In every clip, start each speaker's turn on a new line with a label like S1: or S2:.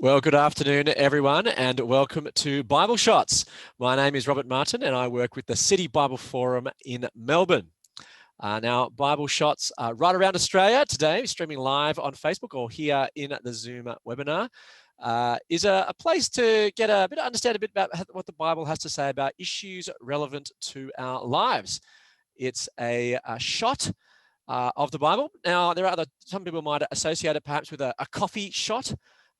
S1: Well, good afternoon, everyone, and welcome to Bible Shots. My name is Robert Martin, and I work with the City Bible Forum in Melbourne. Now, Bible Shots right around Australia today, streaming live on Facebook or here in the Zoom webinar, is a place to get a bit understand a bit about what the Bible has to say about issues relevant to our lives. It's a shot of the Bible. Now, there are some people might associate it perhaps with a coffee shot.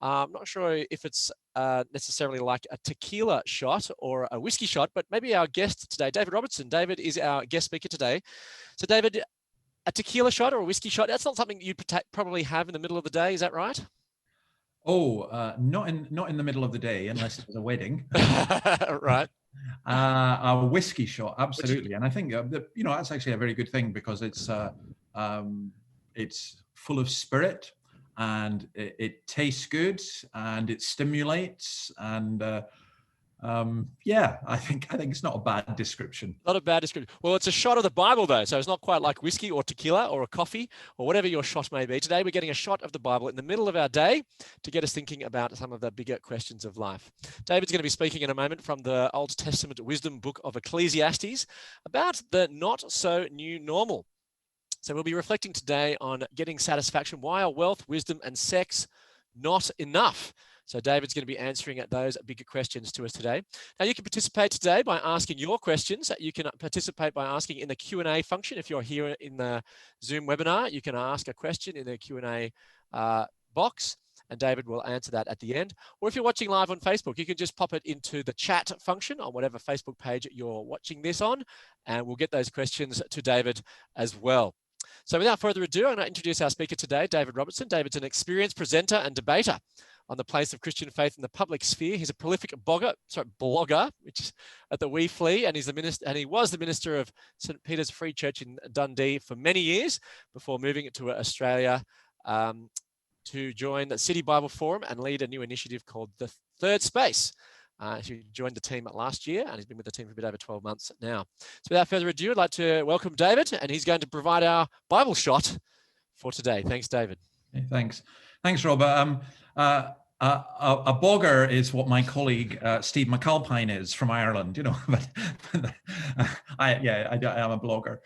S1: I'm not sure if it's necessarily like a tequila shot or a whiskey shot, but maybe our guest today, David Robertson. David is our guest speaker today. So David, a tequila shot or a whiskey shot, that's not something you'd probably have in the middle of the day, is that right?
S2: Oh, not in the middle of the day, unless it was a wedding.
S1: Right.
S2: A whiskey shot, absolutely. And I think that's actually a very good thing because it's full of spirit, and it tastes good, and it stimulates, and yeah, I think it's not a bad description.
S1: Not a bad description. Well, it's a shot of the Bible, though, so it's not quite like whiskey or tequila or a coffee or whatever your shot may be. Today, we're getting a shot of the Bible in the middle of our day to get us thinking about some of the bigger questions of life. David's going to be speaking in a moment from the Old Testament wisdom book of Ecclesiastes about the not-so-new normal. So we'll be reflecting today on getting satisfaction. Why are wealth, wisdom, and sex not enough? So David's going to be answering those bigger questions to us today. Now, you can participate today by asking your questions. You can participate by asking in the Q&A function. If you're here in the Zoom webinar, you can ask a question in the Q&A box, and David will answer that at the end. Or if you're watching live on Facebook, you can just pop it into the chat function on whatever Facebook page you're watching this on, and we'll get those questions to David as well. So without further ado, I'm going to introduce our speaker today, David Robertson. David's an experienced presenter and debater on the place of Christian faith in the public sphere. He's a prolific blogger, which is at the Wee Flea, and he was the minister of St. Peter's Free Church in Dundee for many years before moving to Australia to join the City Bible Forum and lead a new initiative called The Third Space. He joined the team last year, and he's been with the team for a bit over 12 months now. So without further ado, I'd like to welcome David, and he's going to provide our Bible shot for today. Thanks, David.
S2: Okay, thanks, Robert. A blogger is what my colleague Steve McAlpine is from Ireland, but I am a blogger.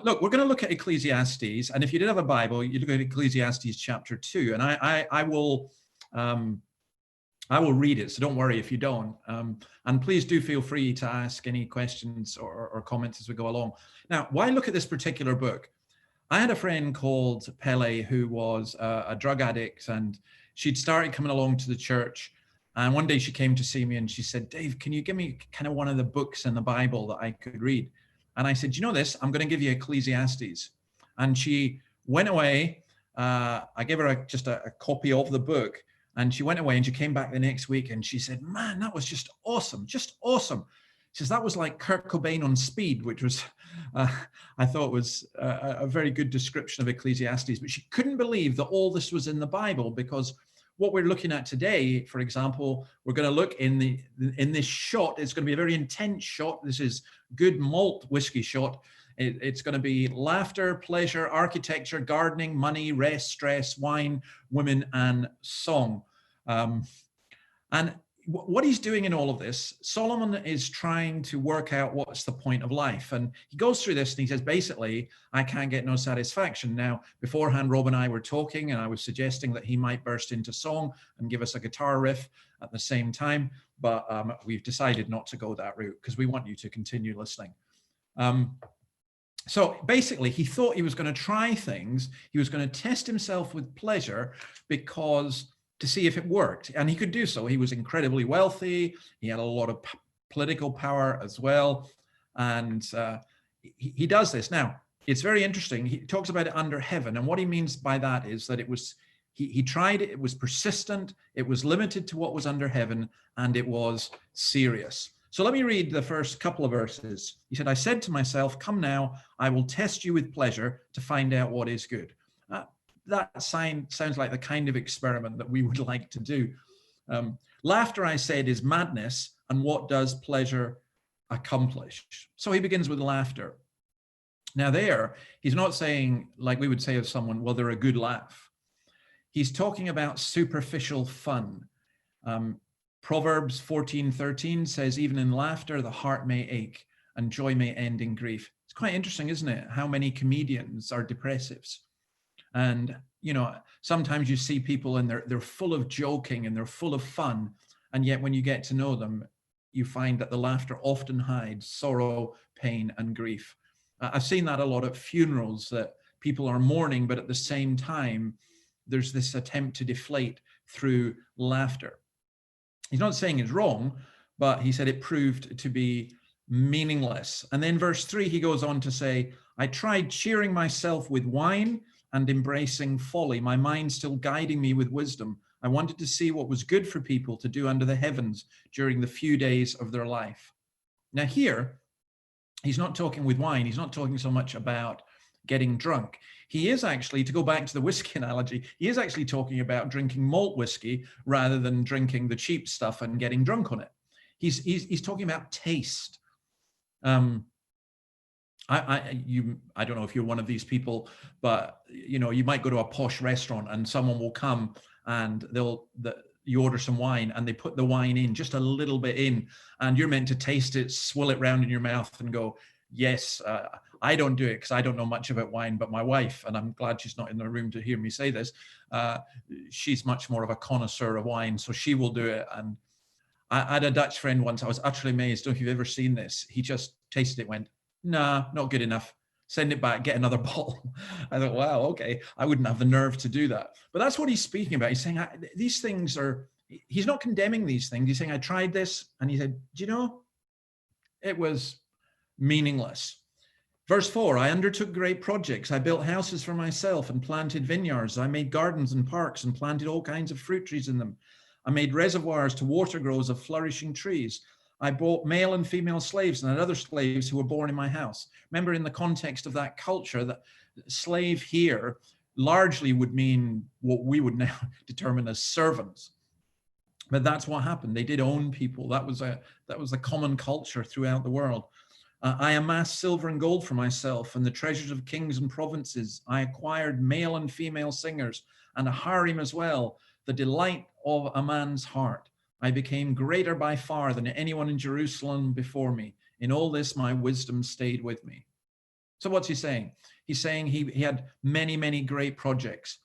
S2: Look, we're going to look at Ecclesiastes, and if you did have a Bible, you look at Ecclesiastes chapter 2, and I will read it, so don't worry if you don't. And please do feel free to ask any questions or comments as we go along. Now, why look at this particular book? I had a friend called Pele who was a drug addict, and she'd started coming along to the church. And one day she came to see me and she said, "Dave, can you give me kind of one of the books in the Bible that I could read?" And I said, "You know this, I'm going to give you Ecclesiastes." And she went away. I gave her just a copy of the book. And she went away and she came back the next week and she said, "Man, that was just awesome, just awesome." She says, "That was like Kurt Cobain on speed," which was, I thought was a very good description of Ecclesiastes. But she couldn't believe that all this was in the Bible, because what we're looking at today, for example, we're going to look in this shot. It's going to be a very intense shot. This is good malt whiskey shot. It's going to be laughter, pleasure, architecture, gardening, money, rest, stress, wine, women, and song. And what he's doing in all of this, Solomon is trying to work out what's the point of life. And he goes through this and he says, basically, I can't get no satisfaction. Now, beforehand, Rob and I were talking, and I was suggesting that he might burst into song and give us a guitar riff at the same time. But we've decided not to go that route because we want you to continue listening. So basically, he thought he was going to try things. He was going to test himself with pleasure to see if it worked. And he could do so. He was incredibly wealthy. He had a lot of political power as well. And he does this. Now, it's very interesting. He talks about it under heaven. And what he means by that is that he tried it. It was persistent. It was limited to what was under heaven. And it was serious. So let me read the first couple of verses. He said, "I said to myself, come now, I will test you with pleasure to find out what is good." That sounds like the kind of experiment that we would like to do. Laughter, I said, is madness, and what does pleasure accomplish? So he begins with laughter. Now there, he's not saying, like we would say of someone, well, they're a good laugh. He's talking about superficial fun. Proverbs 14:13 says, even in laughter, the heart may ache and joy may end in grief. It's quite interesting, isn't it? How many comedians are depressives. And, you know, sometimes you see people and they're full of joking and they're full of fun. And yet when you get to know them, you find that the laughter often hides sorrow, pain, and grief. I've seen that a lot at funerals, that people are mourning, but at the same time, there's this attempt to deflate through laughter. He's not saying it's wrong, but he said it proved to be meaningless. And then verse 3, he goes on to say, I tried cheering myself with wine and embracing folly, my mind still guiding me with wisdom. I wanted to see what was good for people to do under the heavens during the few days of their life. Now here, he's not talking with wine. He's not talking so much about getting drunk. He is actually, to go back to the whiskey analogy, he is actually talking about drinking malt whiskey rather than drinking the cheap stuff and getting drunk on it. He's talking about taste. I don't know if you're one of these people, but you know, you might go to a posh restaurant and someone will come and you order some wine and they put the wine in just a little bit in, and you're meant to taste it, swill it round in your mouth and go, yes. I don't do it because I don't know much about wine, but my wife, and I'm glad she's not in the room to hear me say this, she's much more of a connoisseur of wine, so she will do it. And I had a Dutch friend once, I was utterly amazed. I don't know if you've ever seen this. He just tasted it, went, nah, not good enough. Send it back, get another bottle. I thought, wow, okay. I wouldn't have the nerve to do that. But that's what he's speaking about. He's saying these things are, he's not condemning these things. He's saying, I tried this. And he said, do you know, it was meaningless. Verse 4, I undertook great projects. I built houses for myself and planted vineyards. I made gardens and parks and planted all kinds of fruit trees in them. I made reservoirs to water groves of flourishing trees. I bought male and female slaves and had other slaves who were born in my house. Remember, in the context of that culture, that slave here largely would mean what we would now determine as servants. But that's what happened. They did own people. That was a common culture throughout the world. I amassed silver and gold for myself and the treasures of kings and provinces. I acquired male and female singers and a harem as well, the delight of a man's heart. I became greater by far than anyone in Jerusalem before me. In all this, my wisdom stayed with me. So what's he saying? He's saying he had many, many great projects.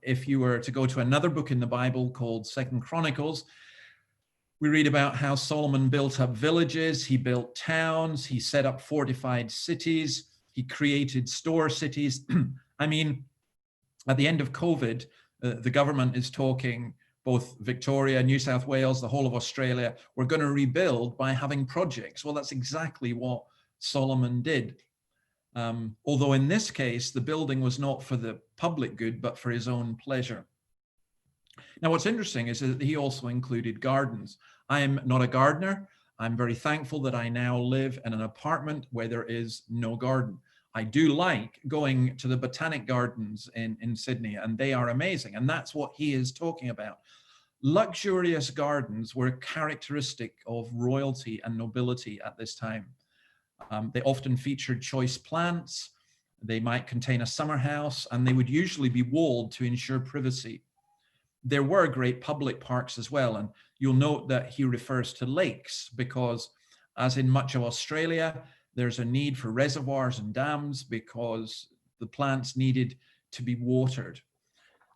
S2: If you were to go to another book in the Bible called 2 Chronicles, we read about how Solomon built up villages, he built towns, he set up fortified cities, he created store cities. I mean, at the end of COVID, the government is talking, both Victoria, New South Wales, the whole of Australia, we're going to rebuild by having projects. Well, that's exactly what Solomon did. Although in this case, the building was not for the public good, but for his own pleasure. Now, what's interesting is that he also included gardens. I am not a gardener. I'm very thankful that I now live in an apartment where there is no garden. I do like going to the botanic gardens in Sydney, and they are amazing. And that's what he is talking about. Luxurious gardens were characteristic of royalty and nobility at this time. They often featured choice plants. They might contain a summer house, and they would usually be walled to ensure privacy. There were great public parks as well, and you'll note that he refers to lakes because, as in much of Australia, there's a need for reservoirs and dams because the plants needed to be watered.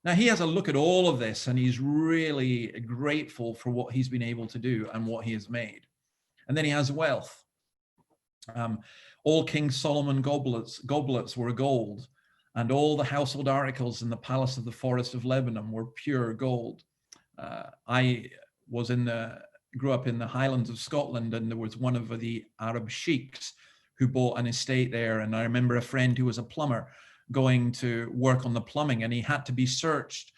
S2: Now, he has a look at all of this, and he's really grateful for what he's been able to do and what he has made. And then he has wealth. All King Solomon goblets were gold, and all the household articles in the palace of the forest of Lebanon were pure gold. I grew up in the Highlands of Scotland, and there was one of the Arab sheiks who bought an estate there. And I remember a friend who was a plumber going to work on the plumbing, and he had to be searched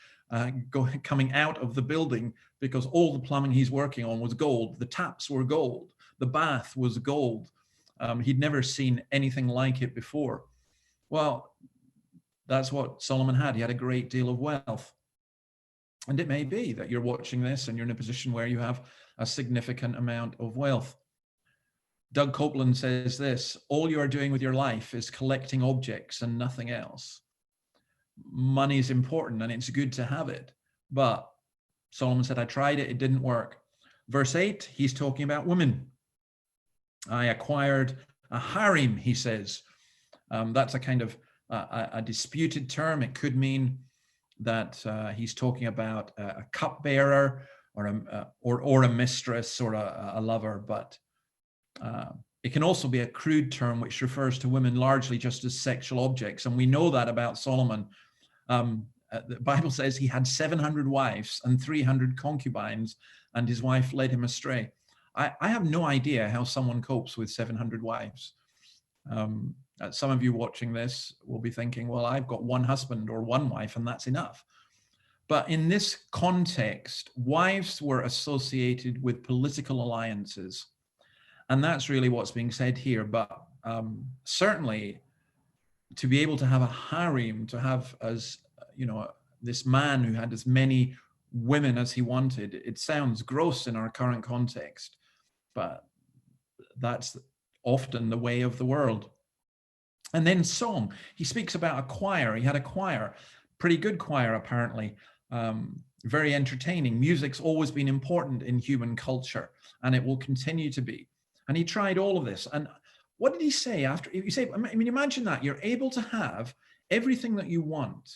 S2: coming out of the building because all the plumbing he's working on was gold. The taps were gold. The bath was gold. He'd never seen anything like it before. Well, that's what Solomon had. He had a great deal of wealth. And it may be that you're watching this and you're in a position where you have a significant amount of wealth. Doug Copeland says this: all you are doing with your life is collecting objects and nothing else. Money is important and it's good to have it, but Solomon said, I tried it, it didn't work. Verse 8, he's talking about women. I acquired a harem, he says. That's a kind of a disputed term. It could mean that he's talking about a cupbearer or a mistress or a lover, but it can also be a crude term which refers to women largely just as sexual objects. And we know that about Solomon. The Bible says he had 700 wives and 300 concubines, and his wife led him astray. I have no idea how someone copes with 700 wives. Some of you watching this will be thinking, well, I've got one husband or one wife, and that's enough. But in this context, wives were associated with political alliances. And that's really what's being said here. But certainly to be able to have a harem, to have, as you know, this man who had as many women as he wanted, it sounds gross in our current context, but that's often the way of the world. And then song, he speaks about a choir. He had a choir, pretty good choir apparently, very entertaining. Music's always been important in human culture, and it will continue to be. And he tried all of this. And what did he say after? You say, I mean, imagine that you're able to have everything that you want.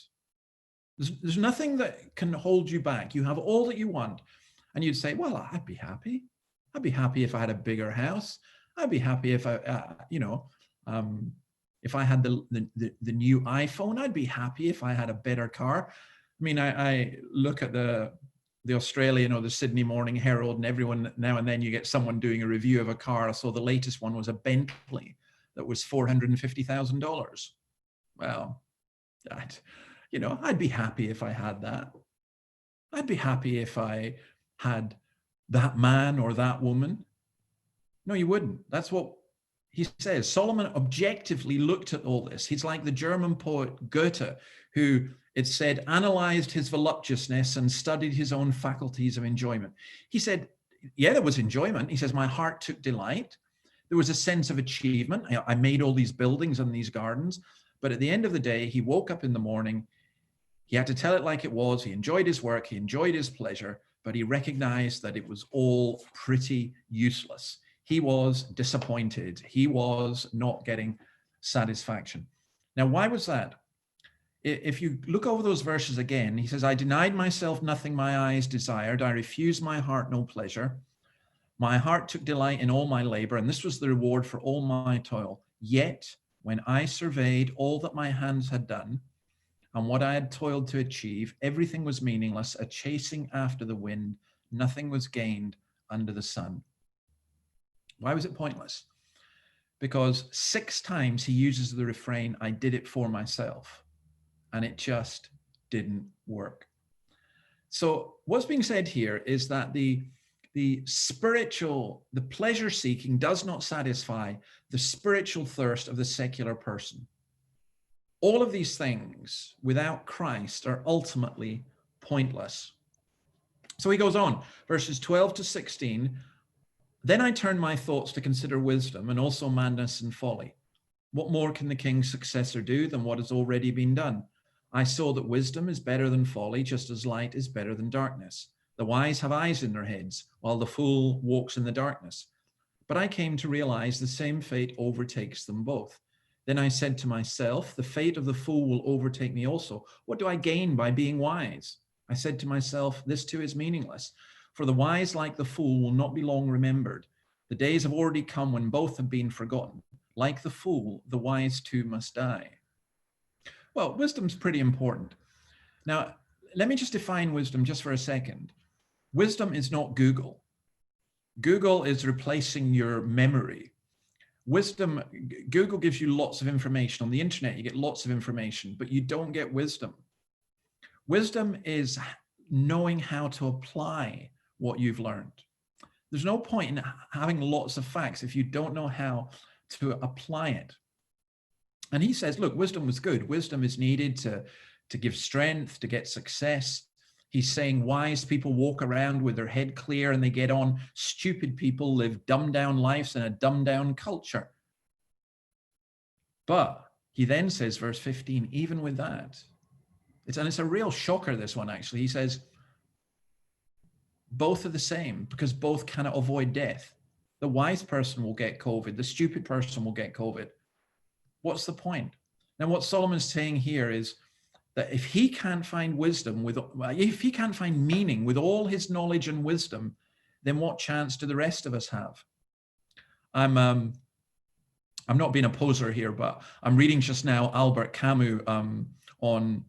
S2: There's nothing that can hold you back. You have all that you want. And you'd say, well, I'd be happy. I'd be happy if I had a bigger house. I'd be happy if if I had the new iPhone. I'd be happy if I had a better car. I mean, I look at the Australian or the Sydney Morning Herald, and everyone now and then you get someone doing a review of a car. I saw the latest one was a Bentley that was $450,000. Well, I'd be happy if I had that. I'd be happy if I had that man or that woman. No, you wouldn't. That's what he says. Solomon objectively looked at all this. He's like the German poet Goethe, who, it said, analyzed his voluptuousness and studied his own faculties of enjoyment. He said, yeah, there was enjoyment. He says, my heart took delight. There was a sense of achievement. I made all these buildings and these gardens. But at the end of the day, he woke up in the morning. He had to tell it like it was. He enjoyed his work. He enjoyed his pleasure, but he recognized that it was all pretty useless. He was disappointed. He was not getting satisfaction. Now, why was that? If you look over those verses again, he says, I denied myself nothing my eyes desired. I refused my heart no pleasure. My heart took delight in all my labor, and this was the reward for all my toil. Yet, when I surveyed all that my hands had done and what I had toiled to achieve, everything was meaningless, a chasing after the wind. Nothing was gained under the sun. Why was it pointless? Because 6 times he uses the refrain, I did it for myself, and it just didn't work. So what's being said here is that the pleasure seeking does not satisfy the spiritual thirst of the secular person. All of these things without Christ are ultimately pointless. So he goes on, verses 12 to 16. Then I turned my thoughts to consider wisdom and also madness and folly. What more can the king's successor do than what has already been done? I saw that wisdom is better than folly, just as light is better than darkness. The wise have eyes in their heads, while the fool walks in the darkness. But I came to realize the same fate overtakes them both. Then I said to myself, the fate of the fool will overtake me also. What do I gain by being wise? I said to myself, this too is meaningless. For the wise, like the fool, will not be long remembered. The days have already come when both have been forgotten. Like the fool, the wise too must die. Well, wisdom's pretty important. Now, let me just define wisdom just for a second. Wisdom is not Google. Google is replacing your memory. Wisdom, Google gives you lots of information. On the internet, you get lots of information, but you don't get wisdom. Wisdom is knowing how to apply what you've learned. There's no point in having lots of facts if you don't know how to apply it. And he says, look, wisdom was good. Wisdom is needed to give strength, to get success. He's saying wise people walk around with their head clear and they get on. Stupid people live dumbed down lives in a dumbed down culture. But he then says, verse 15, even with that, it's a real shocker, this one, actually. He says, both are the same because both cannot avoid death. The wise person will get COVID. The stupid person will get COVID. What's the point? Now, what Solomon's saying here is that if he can't find wisdom if he can't find meaning with all his knowledge and wisdom, then what chance do the rest of us have? I'm not being a poser here, but I'm reading just now Albert Camus on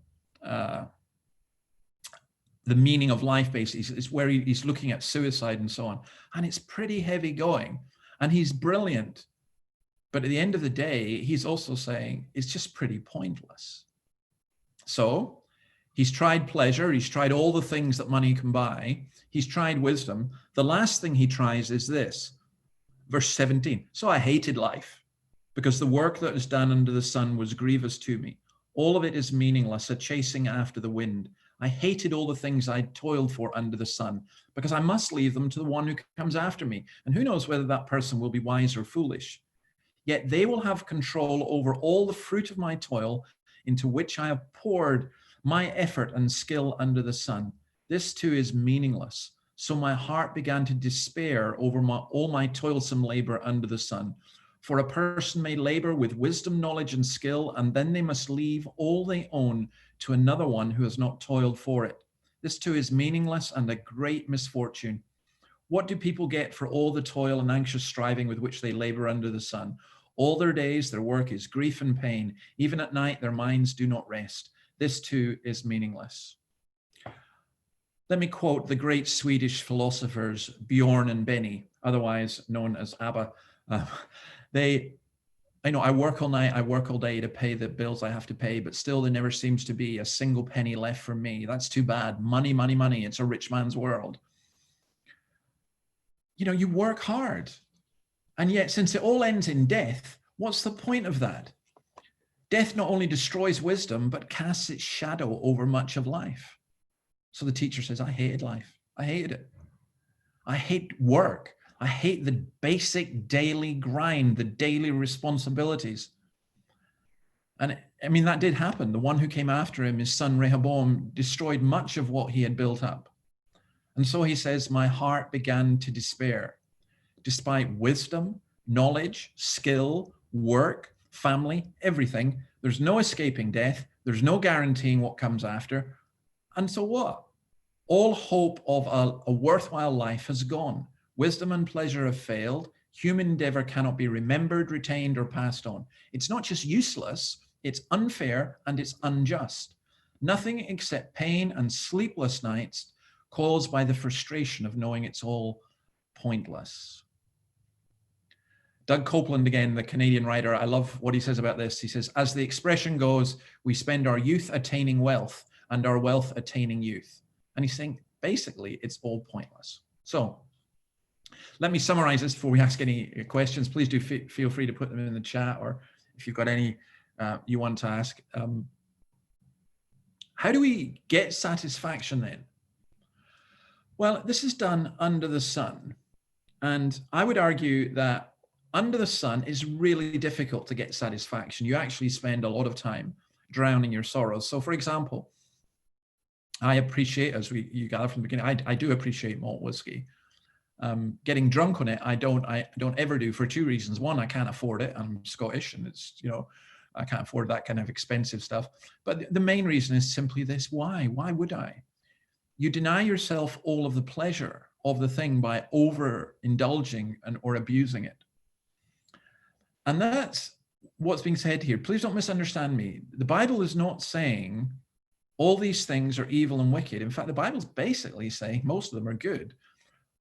S2: the meaning of life, basically. It's where he's looking at suicide and so on. And it's pretty heavy going. And he's brilliant. But at the end of the day, he's also saying it's just pretty pointless. So he's tried pleasure. He's tried all the things that money can buy. He's tried wisdom. The last thing he tries is this. Verse 17. So I hated life, because the work that is done under the sun was grievous to me. All of it is meaningless, a chasing after the wind. I hated all the things I toiled for under the sun, because I must leave them to the one who comes after me. And who knows whether that person will be wise or foolish. Yet they will have control over all the fruit of my toil, into which I have poured my effort and skill under the sun. This too is meaningless. So my heart began to despair over all my toilsome labor under the sun. For a person may labor with wisdom, knowledge, and skill, and then they must leave all they own to another one who has not toiled for it. This too is meaningless and a great misfortune. What do people get for all the toil and anxious striving with which they labor under the sun? All their days, their work is grief and pain. Even at night, their minds do not rest. This too is meaningless. Let me quote the great Swedish philosophers Bjorn and Benny, otherwise known as ABBA. I work all night, I work all day to pay the bills I have to pay, but still there never seems to be a single penny left for me. That's too bad. Money, money, money. It's a rich man's world. You work hard. And yet, since it all ends in death, what's the point of that? Death not only destroys wisdom, but casts its shadow over much of life. So the teacher says, I hated life. I hated it. I hate work. I hate the basic daily grind, the daily responsibilities. And that did happen. The one who came after him, his son Rehoboam, destroyed much of what he had built up. And so he says, my heart began to despair. Despite wisdom, knowledge, skill, work, family, everything, there's no escaping death. There's no guaranteeing what comes after. And so what? All hope of a worthwhile life has gone. Wisdom and pleasure have failed. Human endeavor cannot be remembered, retained, or passed on. It's not just useless, it's unfair and it's unjust. Nothing except pain and sleepless nights caused by the frustration of knowing it's all pointless. Doug Copeland, again, the Canadian writer, I love what he says about this. He says, as the expression goes, we spend our youth attaining wealth and our wealth attaining youth. And he's saying, basically, it's all pointless. So let me summarize this before we ask any questions. Please do feel free to put them in the chat, or if you've got any you want to ask. How do we get satisfaction then? Well, this is done under the sun. And I would argue that under the sun is really difficult to get satisfaction. You actually spend a lot of time drowning your sorrows. So for example, I appreciate, as you gather from the beginning, I do appreciate malt whiskey. Getting drunk on it, I don't ever do, for two reasons. One, I can't afford it. I'm Scottish, and it's, I can't afford that kind of expensive stuff. But the main reason is simply this: why? Why would I? You deny yourself all of the pleasure of the thing by overindulging or abusing it. And that's what's being said here. Please don't misunderstand me. The Bible is not saying all these things are evil and wicked. In fact, the Bible's basically saying most of them are good.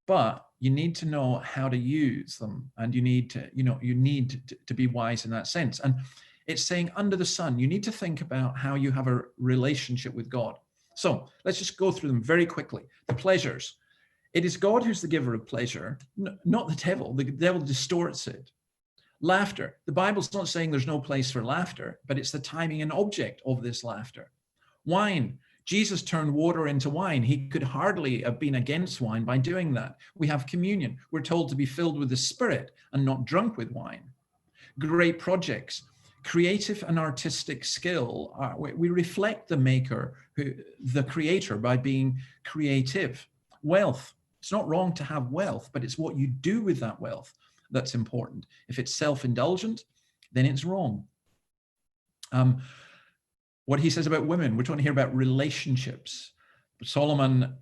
S2: But you need to know how to use them, and you need to be wise in that sense. And it's saying under the sun, you need to think about how you have a relationship with God. So let's just go through them very quickly. The pleasures. It is God who's the giver of pleasure, not the devil. The devil distorts it. Laughter. The Bible's not saying there's no place for laughter, but it's the timing and object of this laughter. Wine. Jesus turned water into wine. He could hardly have been against wine by doing that. We have communion. We're told to be filled with the Spirit and not drunk with wine. Great projects. Creative and artistic skill. We reflect the maker, the creator, by being creative. Wealth. It's not wrong to have wealth, but it's what you do with that wealth that's important. If it's self-indulgent, then it's wrong. What he says about women, we're trying to hear about relationships. Solomon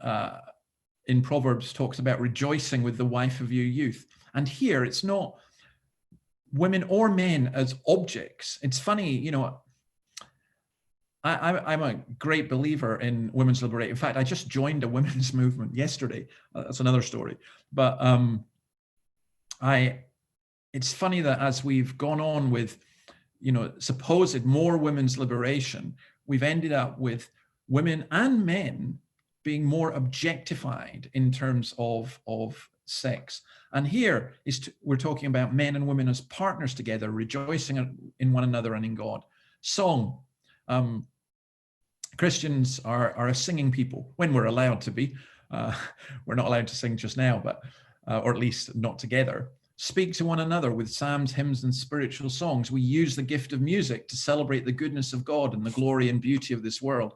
S2: in Proverbs talks about rejoicing with the wife of your youth. And here it's not women or men as objects. It's funny, you know, I'm a great believer in women's liberation. In fact, I just joined a women's movement yesterday. That's another story. But it's funny that as we've gone on with, you know, supposed more women's liberation, we've ended up with women and men being more objectified in terms of sex. And here we're talking about men and women as partners together, rejoicing in one another and in God. Song. Christians are a singing people when we're allowed to be. We're not allowed to sing just now, but or at least not together. Speak to one another with psalms, hymns, and spiritual songs. We use the gift of music to celebrate the goodness of God and the glory and beauty of this world.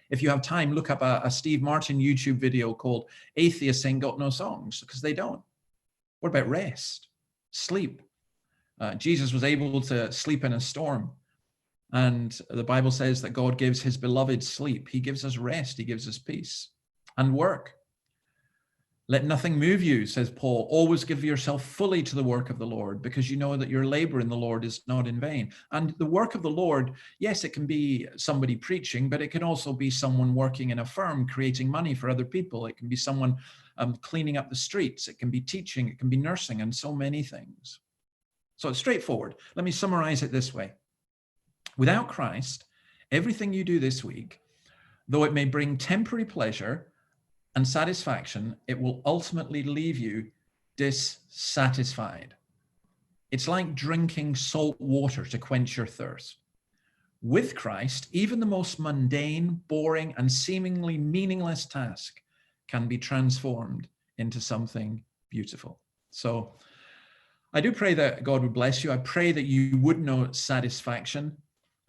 S2: If you have time, look up a Steve Martin YouTube video called Atheists Ain't Got No Songs, because they don't. What about rest? Sleep. Jesus was able to sleep in a storm. And the Bible says that God gives his beloved sleep. He gives us rest. He gives us peace. And work. Let nothing move you, says Paul. Always give yourself fully to the work of the Lord, because you know that your labor in the Lord is not in vain. And the work of the Lord, yes, it can be somebody preaching, but it can also be someone working in a firm, creating money for other people. It can be someone cleaning up the streets. It can be teaching. It can be nursing, and so many things. So it's straightforward. Let me summarize it this way. Without Christ, everything you do this week, though it may bring temporary pleasure and satisfaction, it will ultimately leave you dissatisfied. It's like drinking salt water to quench your thirst. With Christ, even the most mundane, boring, and seemingly meaningless task can be transformed into something beautiful. So I do pray that God would bless you. I pray that you would know satisfaction.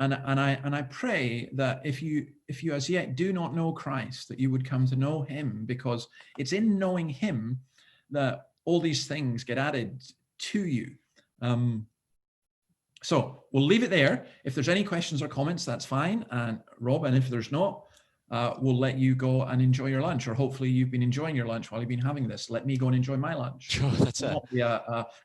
S2: And I pray that if you as yet do not know Christ, that you would come to know him, because it's in knowing him that all these things get added to you. So we'll leave it there. If there's any questions or comments, that's fine. And Rob, and if there's not, we'll let you go and enjoy your lunch, or hopefully you've been enjoying your lunch while you've been having this. Let me go and enjoy my lunch.
S1: Sure, that's it.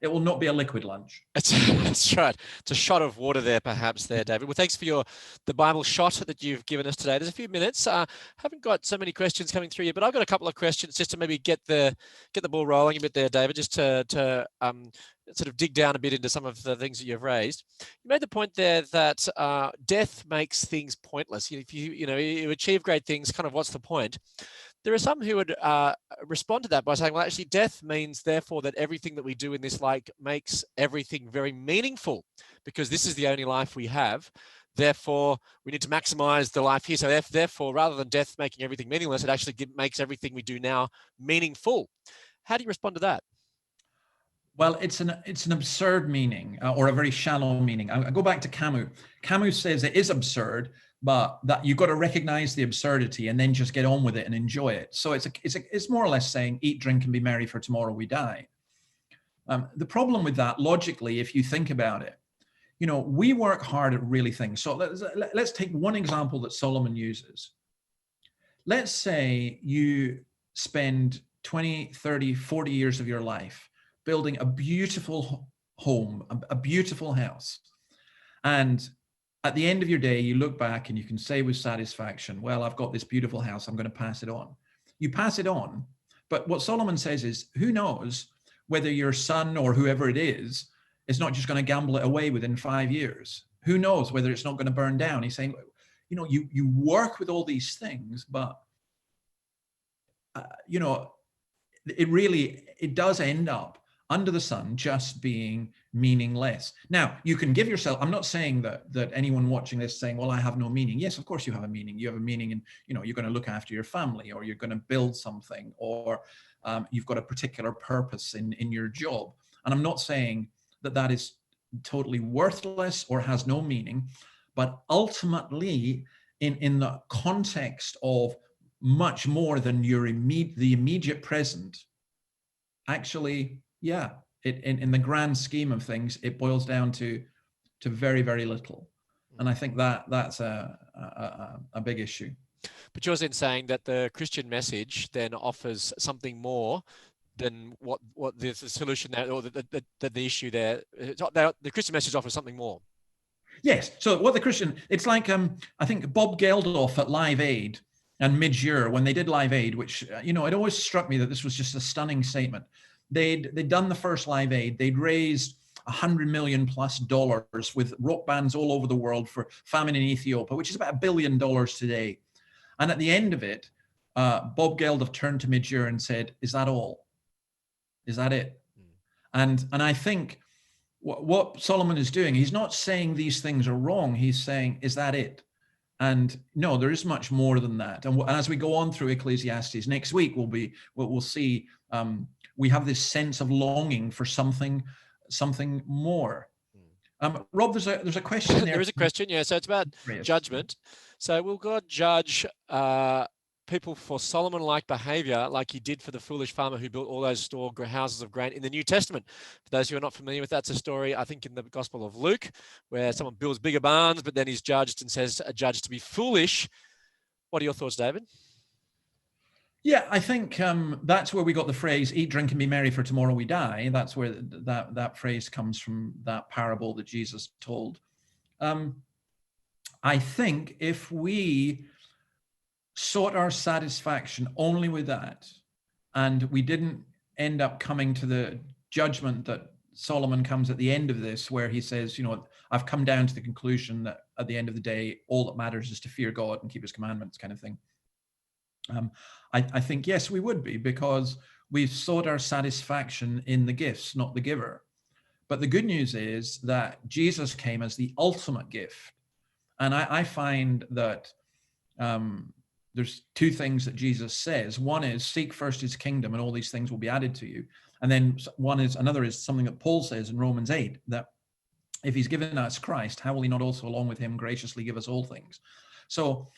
S2: It will not be a liquid lunch.
S1: That's right. It's a shot of water there, perhaps there, David. Well, thanks for the Bible shot that you've given us today. There's a few minutes. Haven't got so many questions coming through yet, but I've got a couple of questions just to maybe get the ball rolling a bit there, David, just to sort of dig down a bit into some of the things that you've raised. You made the point there that death makes things pointless. If you achieve great things, kind of what's the point? There are some who would respond to that by saying, well, actually, death means, therefore, that everything that we do in this life makes everything very meaningful, because this is the only life we have. Therefore, we need to maximize the life here. So therefore, rather than death making everything meaningless, it actually makes everything we do now meaningful. How do you respond to that?
S2: Well, it's an absurd meaning, or a very shallow meaning. I go back to Camus. Camus says it is absurd, but that you've got to recognize the absurdity and then just get on with it and enjoy it. So it's more or less saying, eat, drink, and be merry, for tomorrow we die. The problem with that, logically, if you think about it, we work hard at really things. So let's take one example that Solomon uses. Let's say you spend 20, 30, 40 years of your life building a beautiful home, a beautiful house. And at the end of your day, you look back and you can say with satisfaction, well, I've got this beautiful house, I'm going to pass it on. You pass it on. But what Solomon says is, who knows whether your son or whoever it is not just going to gamble it away within 5 years? Who knows whether it's not going to burn down? He's saying, you work with all these things, but, it does end up under the sun just being meaningless. Now, you can give yourself, I'm not saying that anyone watching this saying, well, I have no meaning. Yes, of course you have a meaning. You have a meaning in, you're going to look after your family, or you're going to build something, or you've got a particular purpose in your job. And I'm not saying that is totally worthless or has no meaning, but ultimately in the context of much more than the immediate present, actually, yeah, in the grand scheme of things, it boils down to very, very little. And I think that's a big issue.
S1: But you're then saying that the Christian message then offers something more than what the solution there, or the issue there. The Christian message offers something more.
S2: Yes. So what it's like, I think Bob Geldof at Live Aid and Mid-Year, when they did Live Aid, which, it always struck me that this was just a stunning statement. They'd done the first Live Aid. They'd raised $100 million+ with rock bands all over the world for famine in Ethiopia, which is about $1 billion today. And at the end of it, Bob Geldof turned to Mid-Year and said, "Is that all? Is that it?" And I think what Solomon is doing, he's not saying these things are wrong. He's saying, is that it? And no, there is much more than that. And as we go on through Ecclesiastes next week, we'll see we have this sense of longing for something more. Rob, there's a question there.
S1: There is a question, yeah. So it's about judgment. So will God judge people for Solomon-like behavior, like he did for the foolish farmer who built all those storehouses of grain in the New Testament? For those who are not familiar with that, it's a story, I think, in the Gospel of Luke, where someone builds bigger barns, but then he's judged and says a judge to be foolish. What are your thoughts, David?
S2: Yeah, I think that's where we got the phrase, "Eat, drink, and be merry, for tomorrow we die." That's where that phrase comes from, that parable that Jesus told. I think if we sought our satisfaction only with that, and we didn't end up coming to the judgment that Solomon comes at the end of this, where he says, I've come down to the conclusion that at the end of the day, all that matters is to fear God and keep his commandments, kind of thing. I think, yes, we would be, because we've sought our satisfaction in the gifts, not the giver. But the good news is that Jesus came as the ultimate gift. And I find that there's two things that Jesus says. One is, seek first his kingdom and all these things will be added to you. And then another is something that Paul says in Romans 8, that if he's given us Christ, how will he not also along with him graciously give us all things? So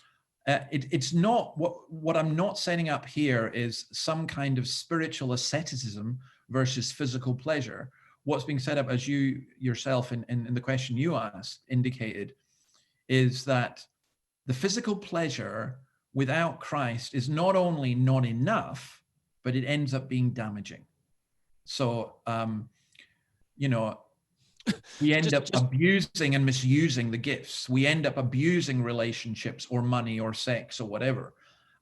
S2: it's not, what I'm not setting up here is some kind of spiritual asceticism versus physical pleasure. What's being set up, as you yourself in the question you asked indicated, is that the physical pleasure without Christ is not only not enough, but it ends up being damaging. So, we end up abusing and misusing the gifts. We end up abusing relationships or money or sex or whatever.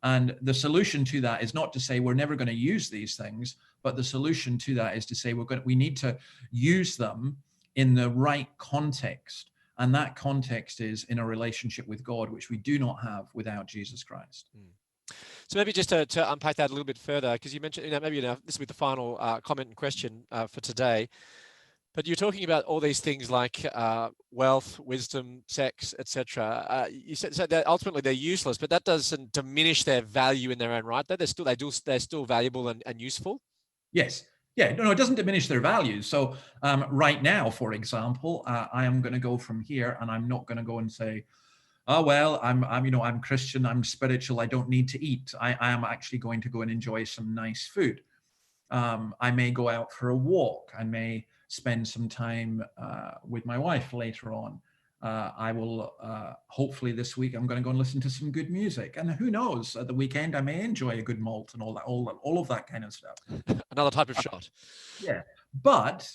S2: And the solution to that is not to say we're never going to use these things, but the solution to that is to say we need to use them in the right context. And that context is in a relationship with God, which we do not have without Jesus Christ.
S1: So maybe just to unpack that a little bit further, because you mentioned, maybe this will be the final comment and question for today. But you're talking about all these things like wealth, wisdom, sex, etc. You said that ultimately they're useless, but that doesn't diminish their value in their own right. They're still valuable and useful.
S2: Yes. Yeah, no, it doesn't diminish their values. So right now, for example, I am going to go from here, and I'm not going to go and say, "Oh well, I'm Christian, I'm spiritual, I don't need to eat." I am actually going to go and enjoy some nice food. I may go out for a walk. I may spend some time with my wife later on. I will hopefully this week I'm going to go and listen to some good music, and who knows, at the weekend I may enjoy a good malt and all of that kind of stuff.
S1: Another type of shot.
S2: Yeah, but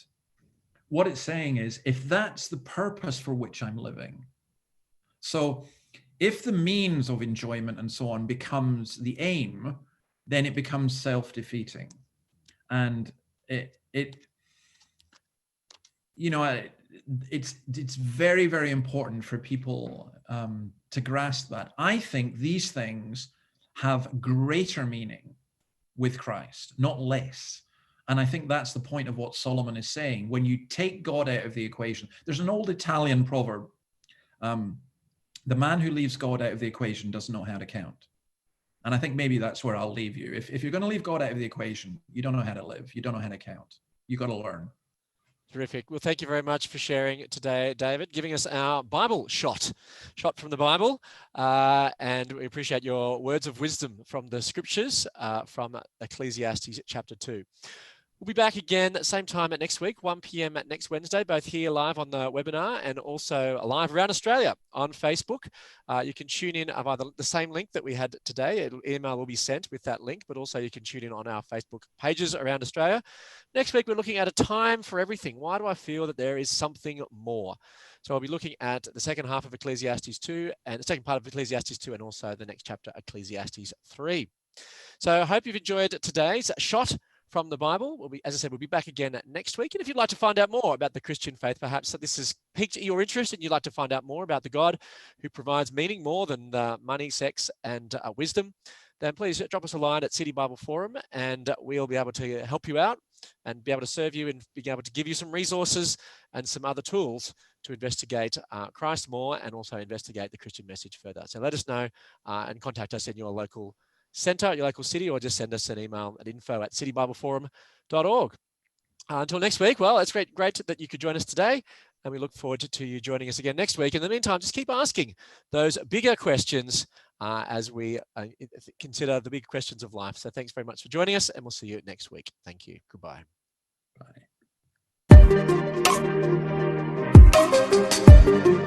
S2: what it's saying is, if that's the purpose for which I'm living, so if the means of enjoyment and so on becomes the aim, then it becomes self-defeating, and it's very, very important for people to grasp that. I think these things have greater meaning with Christ, not less. And I think that's the point of what Solomon is saying. When you take God out of the equation, there's an old Italian proverb, the man who leaves God out of the equation doesn't know how to count. And I think maybe that's where I'll leave you. If you're going to leave God out of the equation, you don't know how to live. You don't know how to count. You got to learn.
S1: Terrific. Well, thank you very much for sharing today, David, giving us our Bible shot from the Bible. And we appreciate your words of wisdom from the scriptures from Ecclesiastes chapter 2. We'll be back again same time at next week, 1 p.m. at next Wednesday, both here live on the webinar and also live around Australia on Facebook. You can tune in via the same link that we had today. Email will be sent with that link, but also you can tune in on our Facebook pages around Australia. Next week, we're looking at a time for everything. Why do I feel that there is something more? So I'll be looking at the second half of Ecclesiastes 2 and the second part of Ecclesiastes 2 and also the next chapter, Ecclesiastes 3. So I hope you've enjoyed today's shot from the Bible. As I said, we'll be back again next week. And if you'd like to find out more about the Christian faith, perhaps that this has piqued your interest and you'd like to find out more about the God who provides meaning more than money, sex, and wisdom, then please drop us a line at City Bible Forum and we'll be able to help you out and be able to serve you and be able to give you some resources and some other tools to investigate Christ more and also investigate the Christian message further. So let us know and contact us in your local centre, your local city, or just send us an email at info@citybibleforum.org. Until next week, well, it's great that you could join us today, and we look forward to you joining us again next week. In the meantime, just keep asking those bigger questions as we consider the big questions of life. So thanks very much for joining us, and we'll see you next week. Thank you. Goodbye.
S2: Bye.